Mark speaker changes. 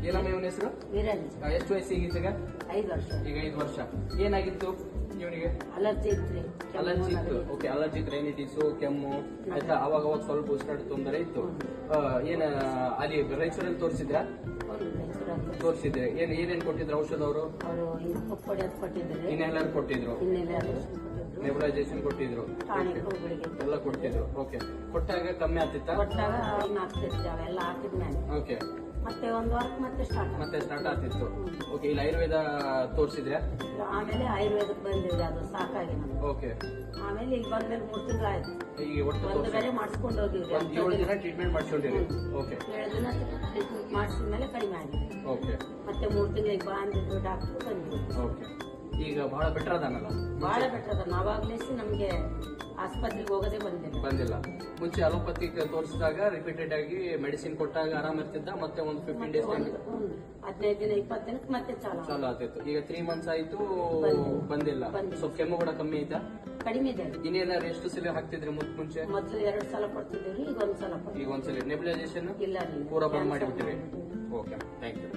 Speaker 1: ಏನಮ್ಮ ಇವನ ಹೆಸರು?
Speaker 2: ವೀರೇಂದ್ರ.
Speaker 1: ಎಷ್ಟು ವಯಸ್ಸಿಗೆ ಈಗ?
Speaker 2: 5 ವರ್ಷ.
Speaker 1: ಈಗ 5 ವರ್ಷ. ಏನಾಗಿತ್ತು ಇವನಿಗೆ?
Speaker 2: ಅಲರ್ಜಿ ಇತ್ತು.
Speaker 1: ಅಲರ್ಜಿ ಇತ್ತು. ಓಕೆ, ಅಲರ್ಜಿ ರೈನಿಟಿಸ್, ಕೆಮ್ಮು ಆಯ್ತಾ, ಅವಾಗ ಸ್ವಲ್ಪ ಉಸಿರಾಟ ತೊಂದರೆ ಇತ್ತು. ಏನ ಅಲ್ಲಿ ರಾಯಚೂರಲ್ಲಿ ತೋರಿಸಿದ್ರೆ ಏನೇನ್ ಕೊಟ್ಟಿದ್ರು ಔಷಧ? ಅವರು ಇನ್ನೆಲ್ಲರೂ ಕೊಟ್ಟಿದ್ರು, ನೆಬುಲೈಸೇಷನ್ ಕೊಟ್ಟಿದ್ರು, ಎಲ್ಲ ಕೊಟ್ಟಿದ್ರು. ಓಕೆ, ಕೊಟ್ಟಾಗ ಕಮ್ಮಿ ಆಗ್ತಿತ್ತ?
Speaker 2: ಅವೆಲ್ಲ ಹಾಕಿದ್ಮೇಲೆ
Speaker 1: ಓಕೆ,
Speaker 2: ಮತ್ತೆ 1 ವಾರಕ್ಕೆ ಮತ್ತೆ ಸ್ಟಾರ್ಟ್
Speaker 1: ಆಗ್ತಿತ್ತು. ಓಕೆ, ಇಲ್ಲಿ ಆಯುರ್ವೇದ ತೋರಿಸಿದ್ರೆ
Speaker 2: ಆಮೇಲೆ ಆಯುರ್ವೇದಕ್ಕೆ ಬಂದಿದೆ, ಅದು ಸಾಕಾಗಿ ನಮ್ಗೆ.
Speaker 1: ಓಕೆ,
Speaker 2: ಆಮೇಲೆ ಇಲ್ಲಿ ಬಂದ್ಮೇಲೆ 3 ತಿಂಗಳಾಯ್ತು.
Speaker 1: ಈಗ ಒಟ್ಟು
Speaker 2: ಒಂದು ಬೇರೆ ಮಾಡಿಸ್ಕೊಂಡು ಹೋಗಿದ್ವಿ.
Speaker 1: 7 ದಿನ ಟ್ರೀಟ್ಮೆಂಟ್ ಮಾಡಿಸ್ಕೊಂಡಿರಿ. ಓಕೆ,
Speaker 2: 7 ದಿನ ಟ್ರೀಟ್ಮೆಂಟ್ ಮಾಡಿಸಿದ್ಮೇಲೆ ಕಡಿಮೆ ಆಗಿದೆ.
Speaker 1: ಓಕೆ,
Speaker 2: ಮತ್ತೆ 3 ತಿಂಗಳಿಗೆ ಬಾ ಅಂದಿದ್ರು ಡಾಕ್ಟರ್, ಬಂದಿದ್ರು.
Speaker 1: ಓಕೆ, ಈಗ ಬಹಳ ಬೆಟರ್ ಅದಾನಲ್ಲ?
Speaker 2: ಬಹಳ ಬೆಟರ್ ಅದ. ನಾವಾಗ್ಲೇ ನಮ್ಗೆ ಆಸ್ಪತ್ರೆಗೆ ಹೋಗೋದೇ ಬಂದಿಲ್ಲ.
Speaker 1: ಮುಂಚೆ ಅಲೋಪತಿಕ್ ತೋರಿಸಿದಾಗ ರಿಪೀಟೆಡ್ ಆಗಿ ಮೆಡಿಸಿನ್ ಕೊಟ್ಟಾಗ ಆರಾಮ ಇರ್ತಿದ್ದ, ಮತ್ತೆ ಒಂದು 15 ಡೇಸ್
Speaker 2: 15 ದಿನ 20 ದಿನಕ್ಕೆ ಮತ್ತೆ ಚಾಲು
Speaker 1: ಆಗ್ತಿತ್ತು. ಈಗ 3 ಮಂತ್ಸ್ ಆಯ್ತು, ಬಂದಿಲ್ಲ. ಸೊ ಕೆಮ್ಮು ಕೂಡ ಕಮ್ಮಿ ಐತಾ?
Speaker 2: ಕಡಿಮೆ ಇದೆ.
Speaker 1: ಇನ್ನೇನಾದ್ರು ಎಷ್ಟು ಸಲ ಹಾಕ್ತಿದ್ರಿ ಮುಂಚೆ?
Speaker 2: ಮೊದಲು 2 ಸಲ ಕೊಡ್ತಿದ್ದೀವಿ, ಈಗ 1 ಸಲ.
Speaker 1: ಈಗ 1 ಸಲ ನೆಬುಲೈಸೇಷನ್
Speaker 2: ಇಲ್ಲ,
Speaker 1: ಪೂರಾ ಬಂದ್ ಮಾಡಿಬಿಟ್ಟಿರಿ. Okay, thank you.